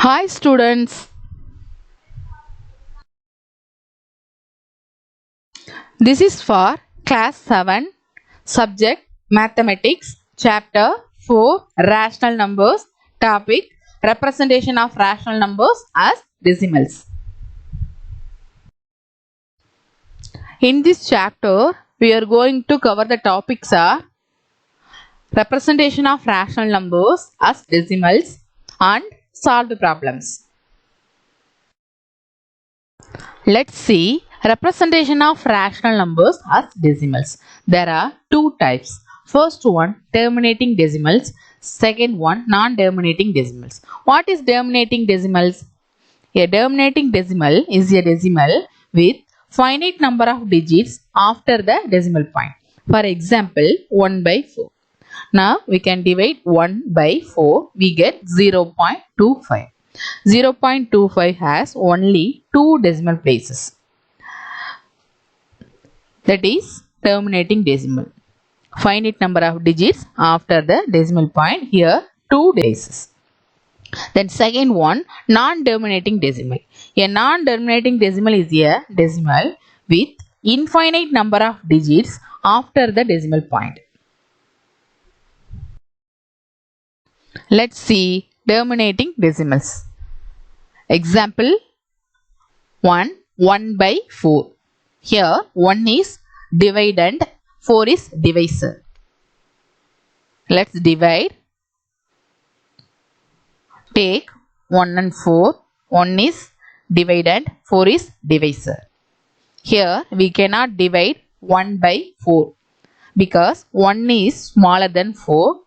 Hi students, this is for class 7 subject mathematics chapter 4 rational numbers topic representation of rational numbers as decimals. In this chapter we are going to cover the topics are representation of rational numbers as decimals and solved problems. Let's see representation of rational numbers as decimals. There are two types. First one terminating decimals, second one non-terminating decimals. What is terminating decimals? A terminating decimal is a decimal with finite number of digits after the decimal point. For example, 1 by 4. Now we can divide 1 by 4, we get 0.25. 0.25 has only 2 decimal places. That is terminating decimal. Finite number of digits after the decimal point, here 2 places. Then second one, non-terminating decimal. A non-terminating decimal is a decimal with infinite number of digits after the decimal point. Let's see terminating decimals. Example 1 by 4. Here 1 is dividend, 4 is divisor. Let's divide. Take 1 and 4. 1 is dividend, 4 is divisor. Here we cannot divide 1 by 4 because 1 is smaller than 4.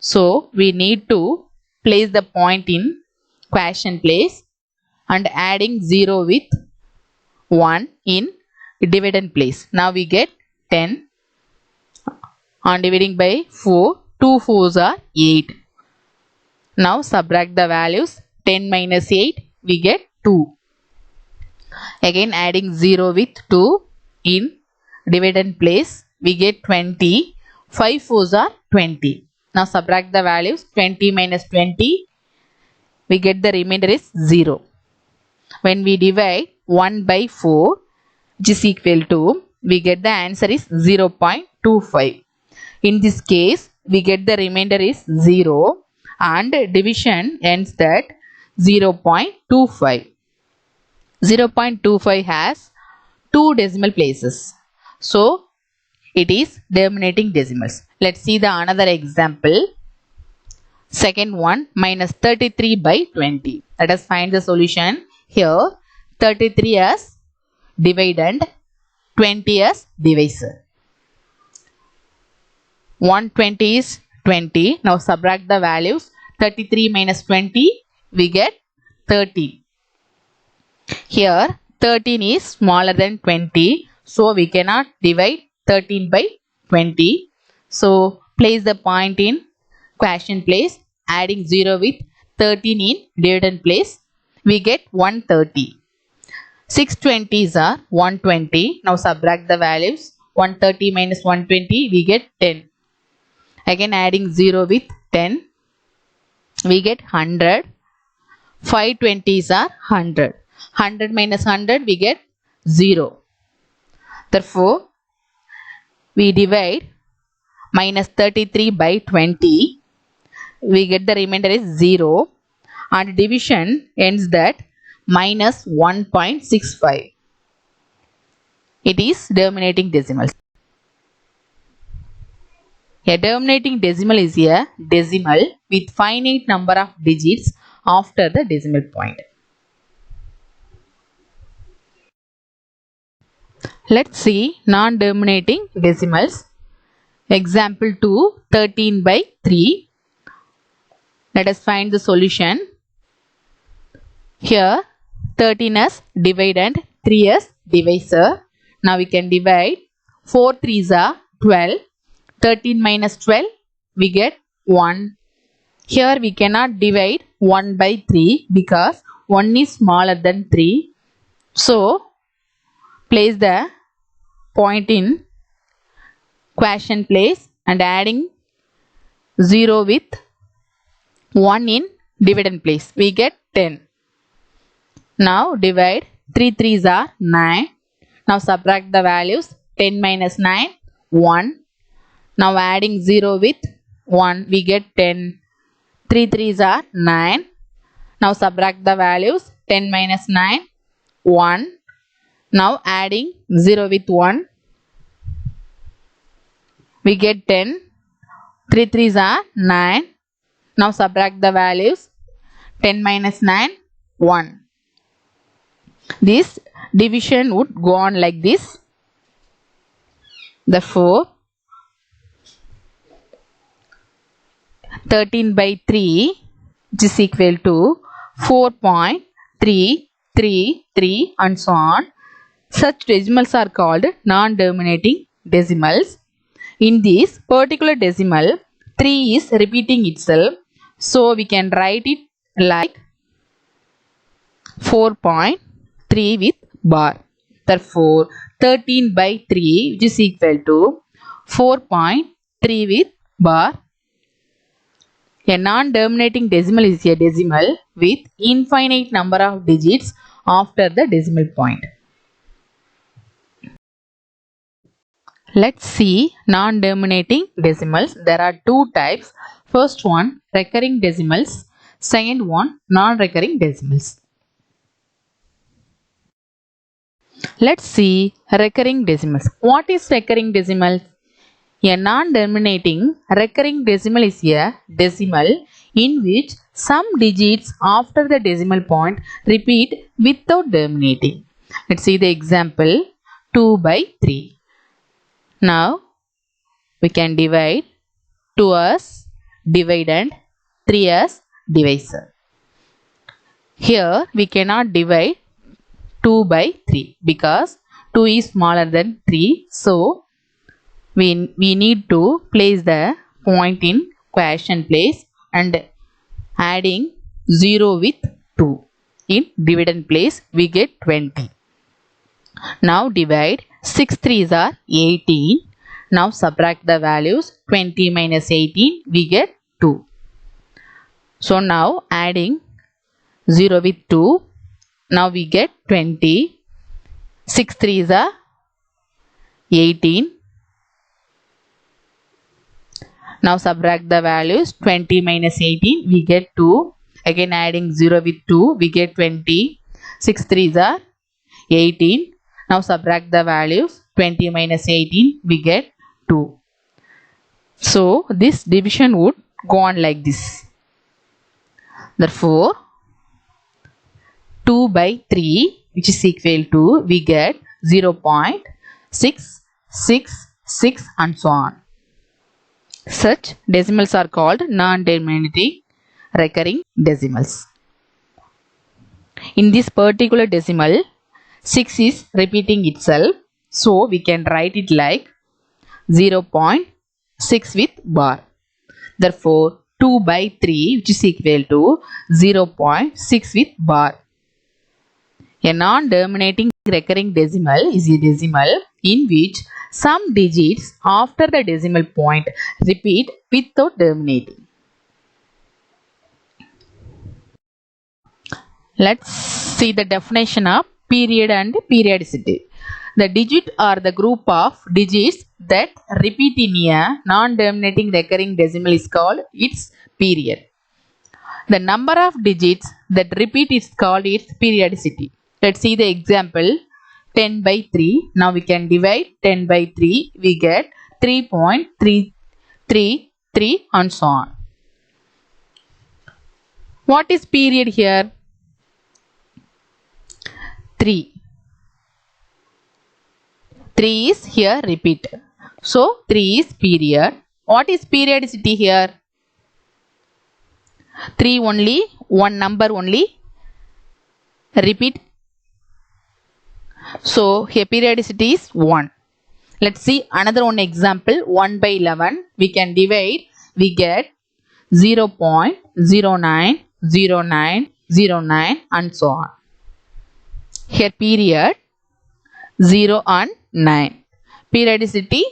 So we need to place the point in quotient place and adding 0 with 1 in dividend place. Now we get 10. On dividing by 4, 2 4s are 8. Now subtract the values. 10 minus 8, we get 2. Again adding 0 with 2 in dividend place, we get 20. 5 4s are 20. Now subtract the values. 20 minus 20, we get the remainder is 0. When we divide 1 by 4, which is equal to, we get the answer is 0.25. In this case, we get the remainder is 0 and division ends at 0.25. 0.25 has 2 decimal places. So, it is terminating decimals. Let's see the another example. Second one, minus 33 by 20. Let us find the solution. Here, 33 as dividend, 20 as divisor. 120 is 20. Now subtract the values. 33 minus 20, we get 13. Here 13 is smaller than 20. So we cannot divide 13 by 20. So place the point in quotient place. Adding 0 with 13 in dividend place, we get 130. 6 20s are 120. Now subtract the values. 130 minus 120, we get 10. Again adding 0 with 10, we get 100. 5 20s are 100. 100 minus 100, we get 0. Therefore, we divide minus 33 by 20. We get the remainder is 0 and division ends that minus 1.65. It is terminating decimals. A terminating decimal is a decimal with finite number of digits after the decimal point. Let's see non-terminating decimals. Example 2, 13 by 3. Let us find the solution. Here 13 as dividend, 3 as divisor. Now we can divide. 4 3s are 12. 13 minus 12, we get 1. Here we cannot divide 1 by 3 because 1 is smaller than 3. So place the point in quotient place and adding 0 with 1 in dividend place. We get 10. Now divide 3 3s are 9. Now subtract the values 10 minus 9 1. Now adding 0 with 1 we get 10. 3 3s are 9. Now subtract the values 10 minus 9 1. Now adding 0 with 1 we get 10. 3 3s are 9. Now subtract the values 10 minus 9 1. This division would go on like this. Therefore 13 by 3 which is equal to 4.333 and so on. Such decimals are called non-terminating decimals. In this particular decimal 3 is repeating itself, so we can write it like 4.3 with bar. Therefore 13 by 3 which is equal to 4.3 with bar. A non-terminating decimal is a decimal with infinite number of digits after the decimal point. Let's see non-terminating decimals. There are two types. First one, recurring decimals. Second one, non-recurring decimals. Let's see recurring decimals. What is recurring decimal? A non-terminating recurring decimal is a decimal in which some digits after the decimal point repeat without terminating. Let's see the example 2 by 3. Now we can divide 2 as dividend, 3 as divisor. Here we cannot divide 2 by 3 because 2 is smaller than 3. So we need to place the point in quotient place and adding 0 with 2. In dividend place we get 20. Now divide 6 3s are 18. Now subtract the values 20 minus 18 we get 2. So now adding 0 with 2 now we get 20. 6 3s are 18. Now subtract the values 20 minus 18 we get 2. Again adding 0 with 2 we get 20. 6 3s are 18. Now subtract the values 20 minus 18 we get 2. So this division would go on like this. Therefore 2 by 3 which is equal to we get 0.666 and so on. Such decimals are called non-terminating recurring decimals. In this particular decimal 6 is repeating itself, so we can write it like 0.6 with bar. Therefore 2 by 3 which is equal to 0.6 with bar. A non-terminating recurring decimal is a decimal in which some digits after the decimal point repeat without terminating. Let's see the definition of period and periodicity. The digit or the group of digits that repeat in a non-terminating recurring decimal is called its period. The number of digits that repeat is called its periodicity. Let's see the example 10 by 3. Now we can divide 10 by 3. We get 3.333 and so on. What is period here? 3. 3 is here repeat. So 3 is period. What is periodicity here? 3 only, one number only repeat. So here periodicity is 1. Let's see another one example 1 by 11. We can divide. We get 0.090909 and so on. Here period 0 and 9. Periodicity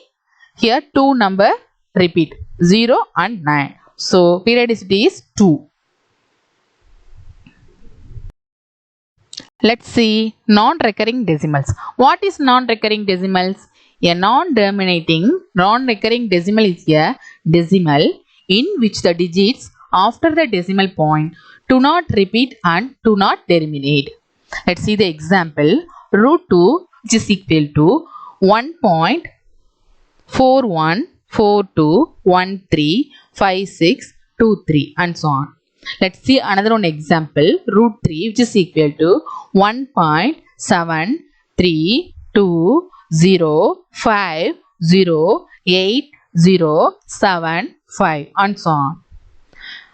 here 2 number repeat 0 and 9. So periodicity is 2. Let's see non-recurring decimals. What is non-recurring decimals? A non-recurring decimal is a decimal in which the digits after the decimal point do not repeat and do not terminate. Let's see the example. Root 2 which is equal to 1.4142135623 and so on. Let's see another one example. Root 3 which is equal to 1.7320508075 and so on.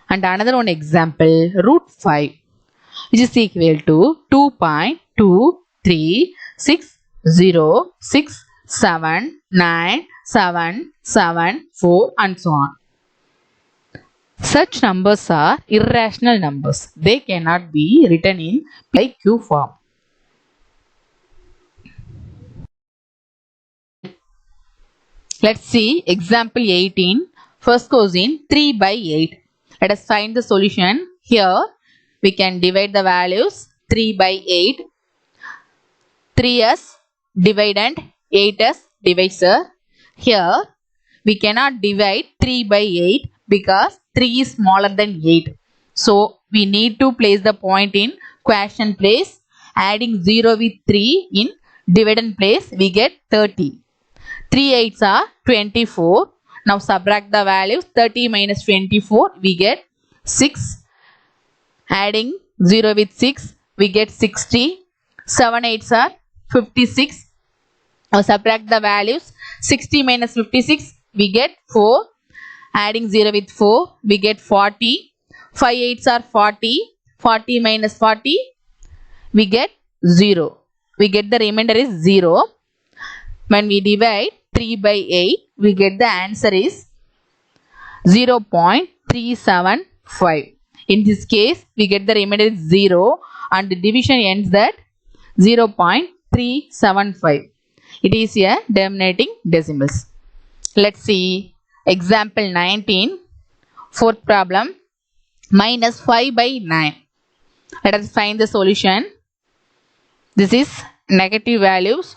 And another one example. Root 5 which is equal to 2.2360679774 and so on. Such numbers are irrational numbers. They cannot be written in PQ form. Let's see example 18. First question 3 by 8. Let us find the solution. Here we can divide the values 3 by 8. 3 as dividend, 8 as divisor. Here we cannot divide 3 by 8 because 3 is smaller than 8. So we need to place the point in quotient place. Adding 0 with 3 in dividend place, we get 30. 3 8s are 24. Now subtract the values. 30 minus 24, we get 6. Adding 0 with 6, we get 60. 7 8s are 56. Now subtract the values. 60 minus 56, we get 4. Adding 0 with 4, we get 40. 5 8s are 40. 40 minus 40, we get 0. We get the remainder is 0. When we divide 3 by 8, we get the answer is 0.375. In this case, we get the remainder is 0 and the division ends at 0.375. It is a terminating decimals. Let's see example 19. Fourth problem. Minus 5 by 9. Let us find the solution. This is negative values.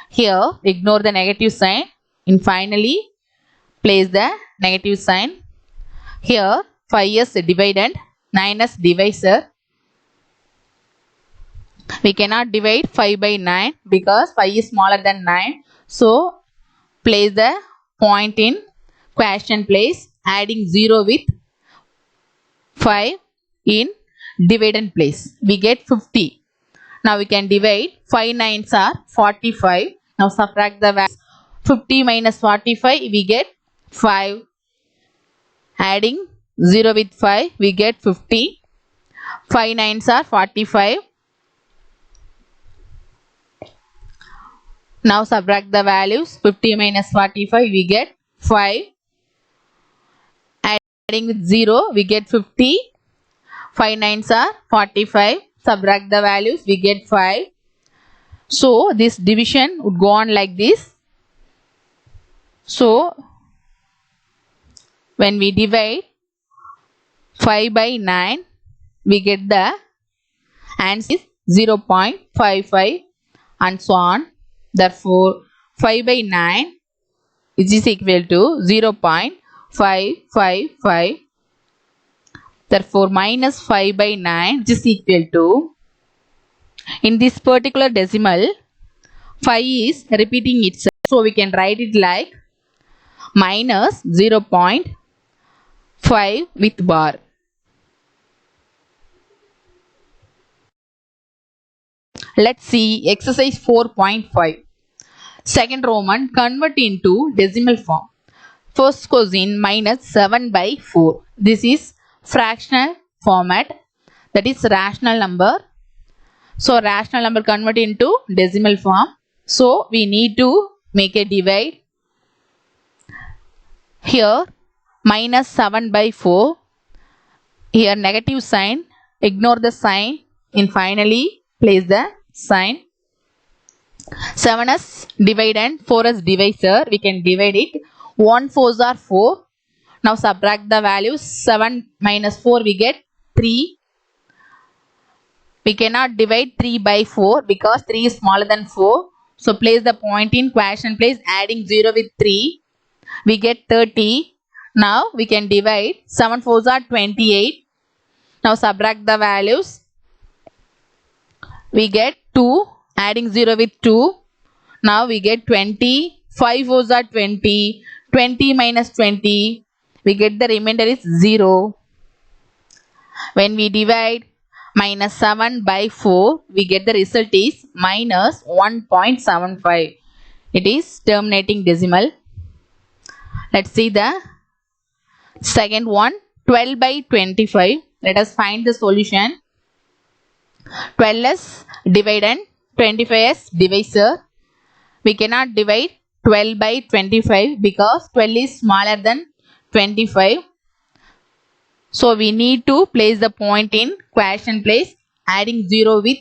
Here ignore the negative sign and finally place the negative sign. Here 5 is dividend, 9 is divisor. We cannot divide 5 by 9 because 5 is smaller than 9. So place the point in quotient place, adding 0 with 5 in dividend place. We get 50. Now we can divide. 5 9s are 45. Now subtract the value. 50 minus 45, we get 5. Adding 0 with 5, we get 50. 5 9s are 45. Now subtract the values. 50 minus 45, we get 5. Adding with 0, we get 50. 5 9s are 45. Subtract the values, we get 5. So this division would go on like this. So when we divide 5 by 9, we get the answer is 0.55 and so on. Therefore 5 by 9 is equal to 0.555. Therefore minus 5 by 9 is equal to, in this particular decimal, 5 is repeating itself. So we can write it like minus 0.5 with bar. Let's see exercise 4.5. Second Roman, convert into decimal form. First question, minus 7 by 4. This is fractional format, that is rational number. So rational number convert into decimal form. So we need to make a divide. Here minus 7 by 4. Here negative sign. Ignore the sign and finally place the sign. 7 as dividend, 4 as divisor. We can divide it. 1 4s are 4. Now subtract the values. 7 minus 4, we get 3. We cannot divide 3 by 4 because 3 is smaller than 4. So place the point in quotient place, adding 0 with 3. We get 30. Now we can divide. 7 4s are 28. Now subtract the values. We get 2. Adding 0 with 2. Now we get 20. 5 4s are 20. 20 minus 20. We get the remainder is 0. When we divide minus 7 by 4, we get the result is minus 1.75. It is terminating decimal. Let's see the second one, 12 by 25. Let us find the solution. 12 as dividend, 25 as divisor. We cannot divide 12 by 25 because 12 is smaller than 25. So we need to place the point in quotient place, adding 0 with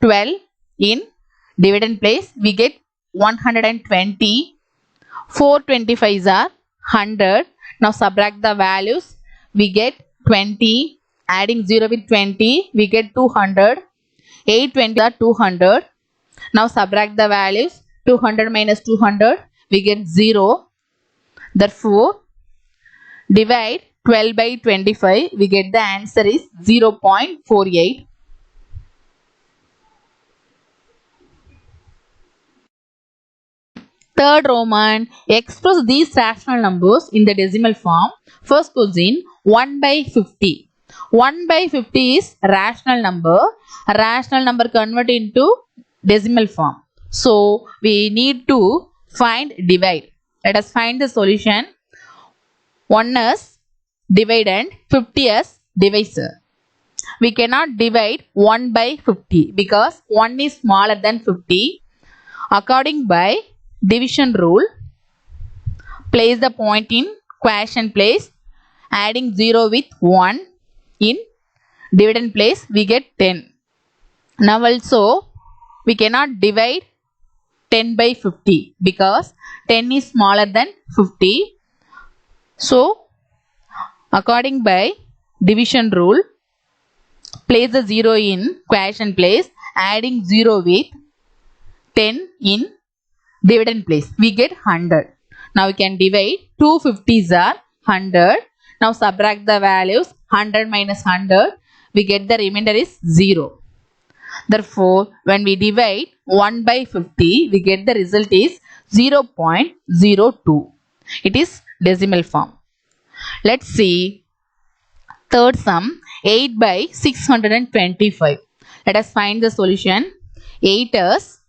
12 in dividend place. We get 120. 4 25s are 100. Now subtract the values. We get 20. Adding 0 with 20, we get 200. 8 20 are 200. Now subtract the values. 200 minus 200, we get 0. Therefore, divide 12 by 25, we get the answer is 0.48. Third Roman, express these rational numbers in the decimal form. First question, 1 by 50. 1 by 50 is rational number. A rational number convert into decimal form. So, we need to find divide. Let us find the solution. 1 is dividend, 50 as divisor. We cannot divide 1 by 50 because 1 is smaller than 50. According by division rule, place the point in quotient place, adding 0 with 1 in dividend place, we get 10. Now also, we cannot divide 10 by 50 because 10 is smaller than 50. So, according by division rule, place the 0 in quotient place, adding 0 with 10 in dividend place. We get 100. Now we can divide. 2 50s are 100. Now subtract the values. 100 minus 100. We get the remainder is 0. Therefore, when we divide 1 by 50, we get the result is 0.02. It is decimal form. Let's see third sum, 8 by 625. Let us find the solution. 8 is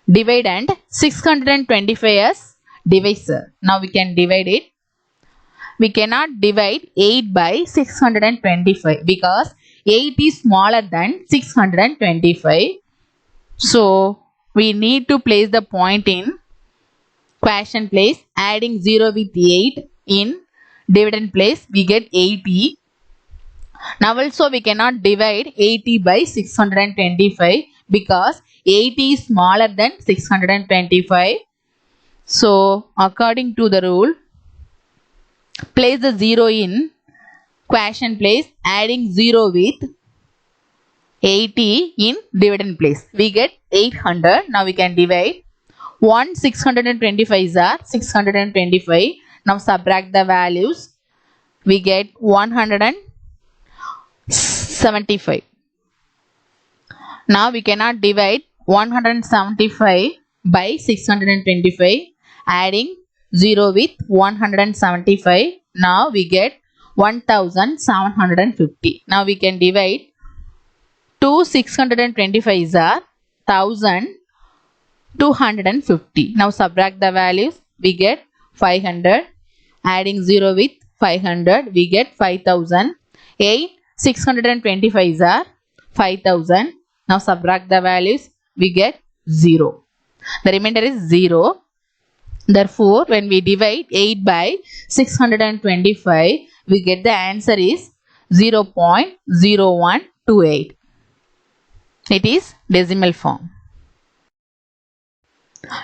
dividend, 625 as divisor. Now we can divide it. We cannot divide 8 by 625 because 8 is smaller than 625. So, we need to place the point in quotient place, adding 0 with 8 in dividend place, we get 80. Now also we cannot divide 80 by 625 because 80 is smaller than 625. So, according to the rule, place the 0 in quotient place, adding 0 with 80 in dividend place. We get 800. Now we can divide. 1 625 are 625. Now subtract the values. We get 175. Now we cannot divide 175 by 625, adding 0 with 175. Now we get 1750. Now we can divide. 2 625s are 1250. Now subtract the values. We get 500. Adding 0 with 500, we get 5000. 8 625s are 5000. Now subtract the values. We get 0. The remainder is 0. Therefore, when we divide 8 by 625, we get the answer is 0.0128. It is decimal form.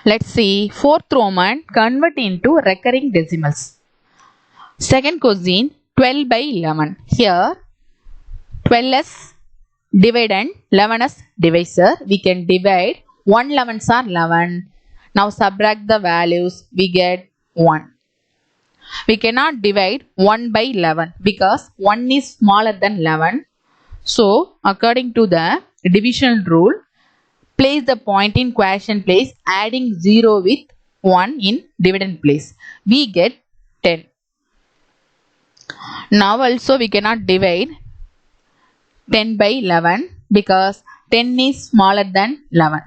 Let's see fourth Roman, convert into recurring decimals. Second question, 12 by 11. Here 12 is dividend, 11 as divisor. We can divide 1 11s are 11. Now subtract the values, we get 1. We cannot divide 1 by 11 because 1 is smaller than 11. So according to the division rule, place the point in quotient place, adding 0 with 1 in dividend place. We get 10. Now also we cannot divide 10 by 11 because 10 is smaller than 11.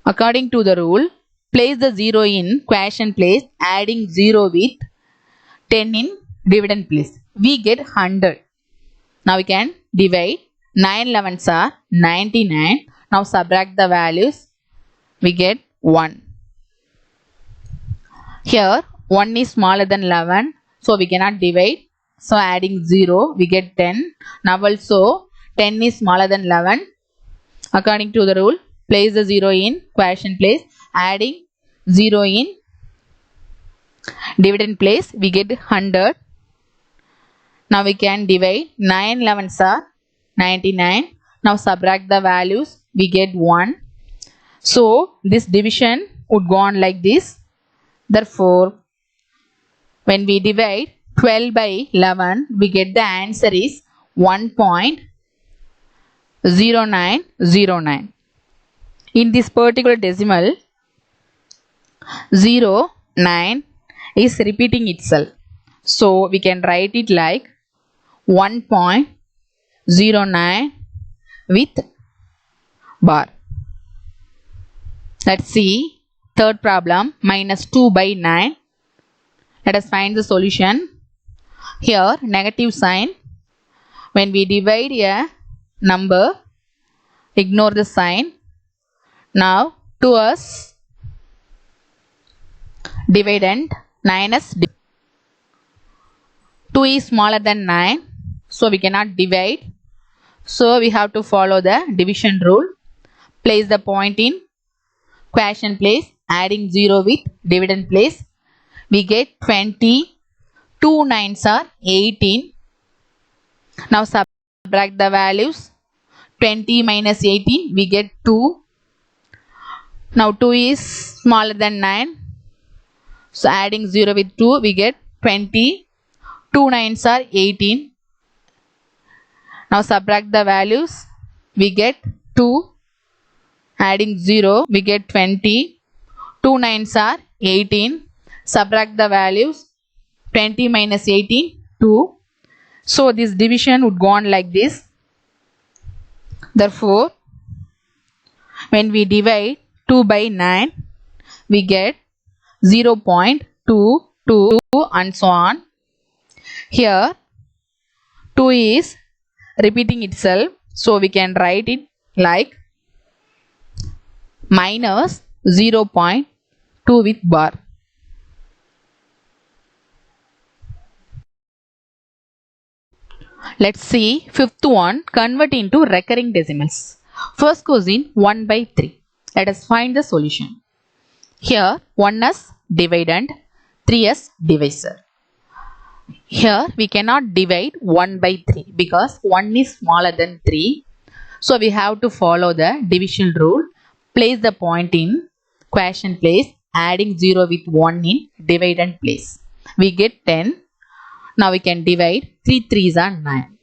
According to the rule, place the 0 in quotient place, adding 0 with 10 in dividend place. We get 100. Now we can divide 9 11s are 99. Now subtract the values, we get 1. Here 1 is smaller than 11, so we cannot divide. So adding 0, we get 10. Now also 10 is smaller than 11. According to the rule, place the 0 in quotient place, adding 0 in dividend place, we get 100. Now we can divide 9 11s are 99. Now subtract the values, we get 1. So this division would go on like this. Therefore, when we divide 12 by 11, we get the answer is 1.0909. In this particular decimal, 09 is repeating itself. So we can write it like 1.09 with bar. Let's see third problem, minus 2 by 9. Let us find the solution. Here negative sign. When we divide a number, ignore the sign. Now 2 as dividend, 9 as 2 is smaller than 9, so we cannot divide. So we have to follow the division rule. Place the point in quotient place, adding 0 with dividend place. We get 20. 2 9s are 18. Now subtract the values. 20 minus 18, we get 2. Now 2 is smaller than 9. So adding 0 with 2, we get 20. 2 9s are 18. Now subtract the values, we get 2. Adding 0, we get 20. 2 9s are 18. Subtract the values, 20 minus 18, 2. So this division would go on like this. Therefore, when we divide 2 by 9, we get 0.22 and so on. Here 2 is repeating itself, so we can write it like minus 0.2 with bar. Let's see fifth one, convert into recurring decimals. First question 1 by 3. Let us find the solution. Here 1 as dividend, 3 as divisor. Here we cannot divide 1 by 3 because 1 is smaller than 3. So we have to follow the division rule. Place the point in quotient place, adding 0 with 1 in dividend place. We get 10. Now we can divide 3 3s are 9.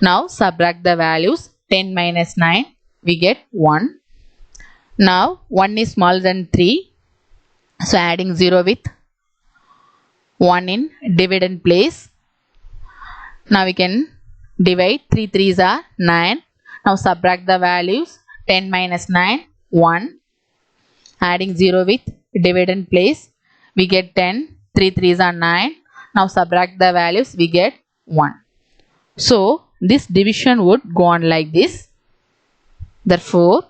Now subtract the values. 10 minus 9, we get 1. Now 1 is smaller than 3. So adding 0 with 1 in dividend place. Now we can divide 3 3s are 9. Now subtract the values. 10 minus 9, 1. Adding 0 with dividend place. We get 10. 3 3s are 9. Now subtract the values, we get 1. So this division would go on like this. Therefore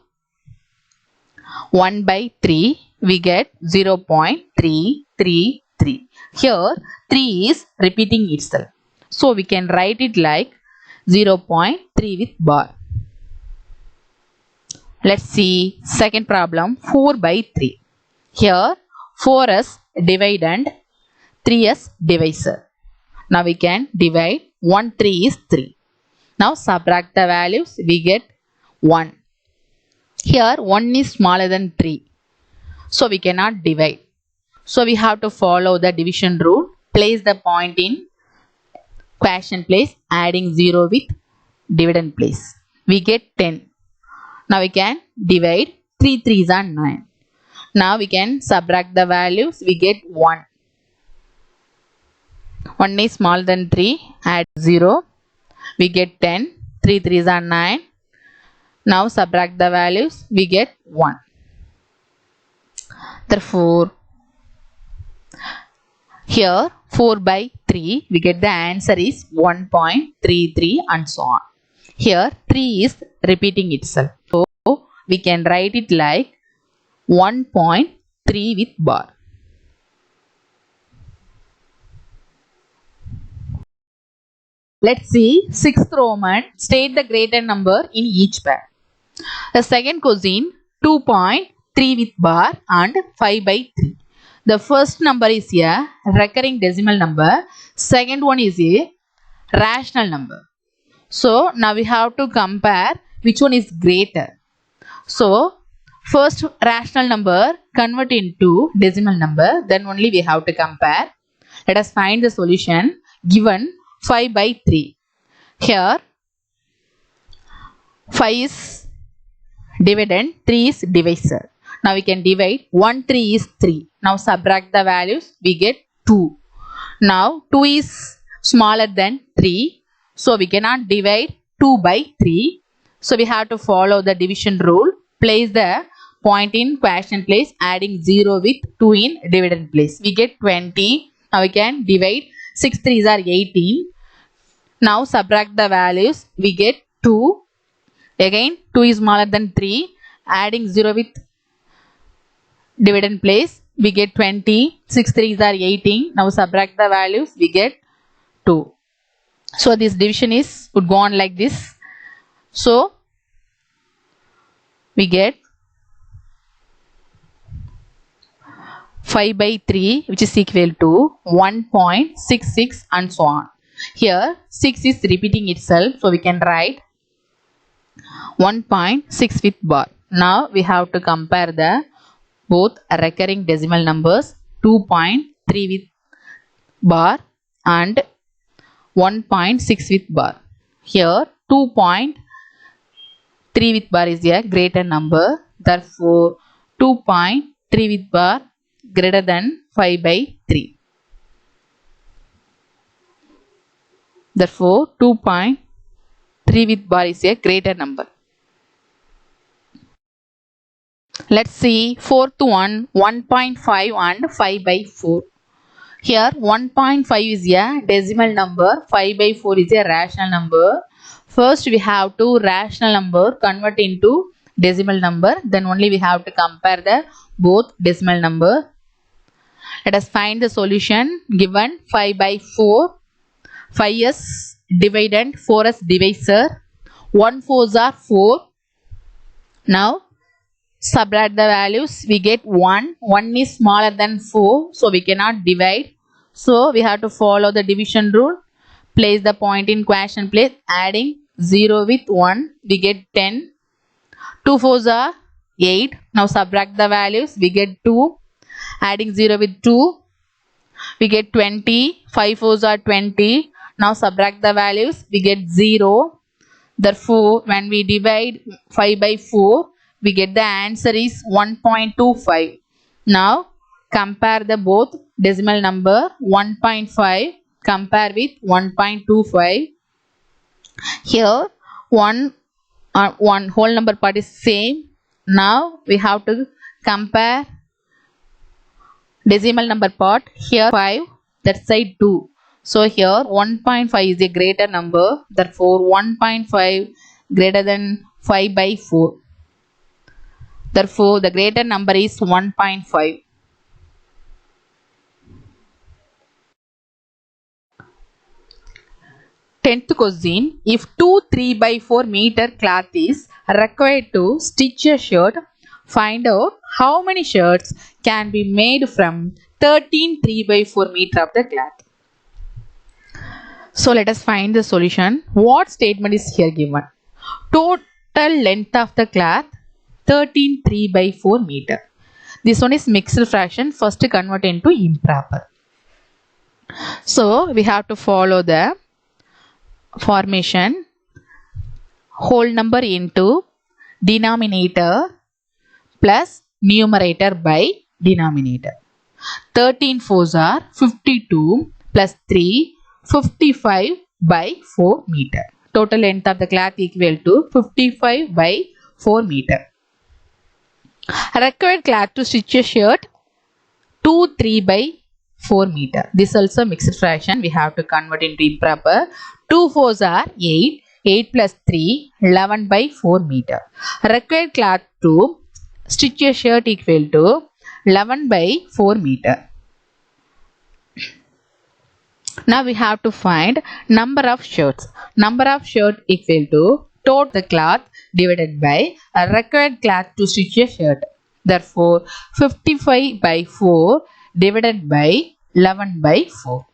1 by 3, we get 0.333. Here 3 is repeating itself, so we can write it like 0.3 with bar. Let's see second problem, 4 by 3. Here 4 as dividend, 3 as divisor. Now we can divide 1 3 is 3. Now subtract the values, we get 1. Here 1 is smaller than 3. So we cannot divide. So we have to follow the division rule. Place the point in quotient place, adding 0 with dividend place. We get 10. Now we can divide. 3 3s are 9. Now we can subtract the values. We get 1. 1 is smaller than 3. Add 0. We get 10. 3 3s are 9. Now subtract the values. We get 1. Therefore, here 4 by 3, we get the answer is 1.33 and so on. Here 3 is repeating itself. So we can write it like 1.3 with bar. Let's see 6th Roman. State the greater number in each pair. The second question 2.3 with bar and 5 by 3. The first number is a recurring decimal number. Second one is a rational number. So now we have to compare which one is greater. So first rational number convert into decimal number, then only we have to compare. Let us find the solution given 5 by 3. Here 5 is dividend, 3 is divisor. Now we can divide. 1 3 is 3. Now subtract the values, we get 2. Now 2 is smaller than 3. So we cannot divide 2 by 3. So we have to follow the division rule. Place the point in quotient place, adding 0 with 2 in dividend place. We get 20. Now we can divide. 6 3s are 18. Now subtract the values. We get 2. Again 2 is smaller than 3. Adding 0 with dividend place, we get 20. 6 3s are 18. Now subtract the values, we get 2. So this division would go on like this. So we get 5 by 3, which is equal to 1.66 and so on. Here 6 is repeating itself, so we can write 1.6 with bar. Now we have to compare the both recurring decimal numbers. 2.3 with bar and 1.6 with bar. Here 2.3 with bar is a greater number. Therefore 2.3 with bar greater than 5 by 3. Therefore 2.3 with bar is a greater number. Let's see 4th one, 1.5 and 5 by 4. Here 1.5 is a decimal number, 5 by 4 is a rational number. First we have to rational number convert into decimal number, then only we have to compare the both decimal number. Let us find the solution given 5 by 4. 5 is dividend, 4 is divisor. 1 4s are 4. Now subtract the values, we get 1. 1 is smaller than 4, so we cannot divide. So we have to follow the division rule. Place the point in quotient place, adding 0 with 1, we get 10. 2 4s are 8. Now subtract the values, we get 2. Adding 0 with 2, we get 20. 5 4s are 20. Now subtract the values, we get 0. Therefore when we divide 5 by 4, we get the answer is 1.25. Now compare the both decimal number. 1.5 compare with 1.25. Here one whole number part is same. Now we have to compare decimal number part. Here 5, that side 2. So here 1.5 is a greater number. Therefore 1.5 greater than 5 by 4. Therefore the greater number is 1.5. 10th question. If 2 3 by 4 meter cloth is required to stitch a shirt, find out how many shirts can be made from 13 3 by 4 meter of the cloth. So let us find the solution. What statement is here given? Total length of the cloth 13.3 by 4 meter. This one is mixed fraction. First convert into improper. So we have to follow the formation. Whole number into denominator plus numerator by denominator. 13 fours are 52 plus 3 55 by 4 meter. Total length of the cloth equal to 55 by 4 meter. Required cloth to stitch a shirt 3 by 4 meter. This also mixed fraction. We have to convert into improper. 2 fours are 8. 8 plus 3 11 by 4 meter. Required cloth to stitch a shirt equal to 11 by 4 meter. Now we have to find number of shirts. Number of shirt equal to total the cloth divided by required cloth to stitch a shirt. Therefore 55 by 4 divided by 11 by 4.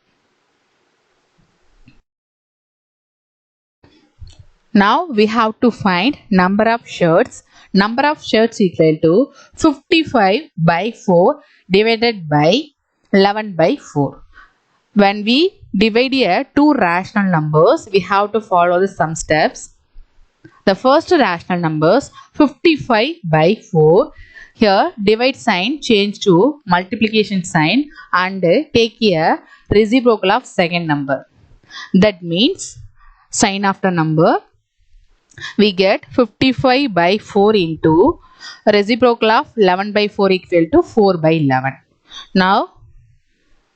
Now we have to find number of shirts. Number of shirts equal to 55 by 4 divided by 11 by 4. When we divide two rational numbers, we have to follow the sum steps. The first rational numbers 55 by 4. Here divide sign change to multiplication sign and take a reciprocal of second number. That means sign after number. We get 55 by 4 into reciprocal of 11 by 4 equal to 4 by 11. Now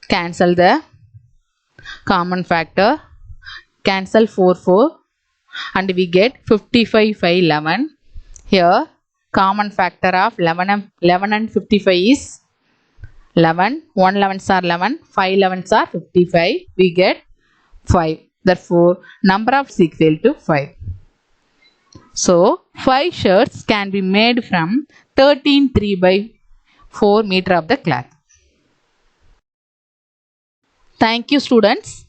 cancel the common factor. Cancel 4 and we get 55 by 11. Here common factor of 11 and 55 is 11. 1 11s are 11. 5 11s are 55. We get 5. Therefore number of is equal to 5. So 5 shirts can be made from 13.3 by 4 meter of the cloth. Thank you, students.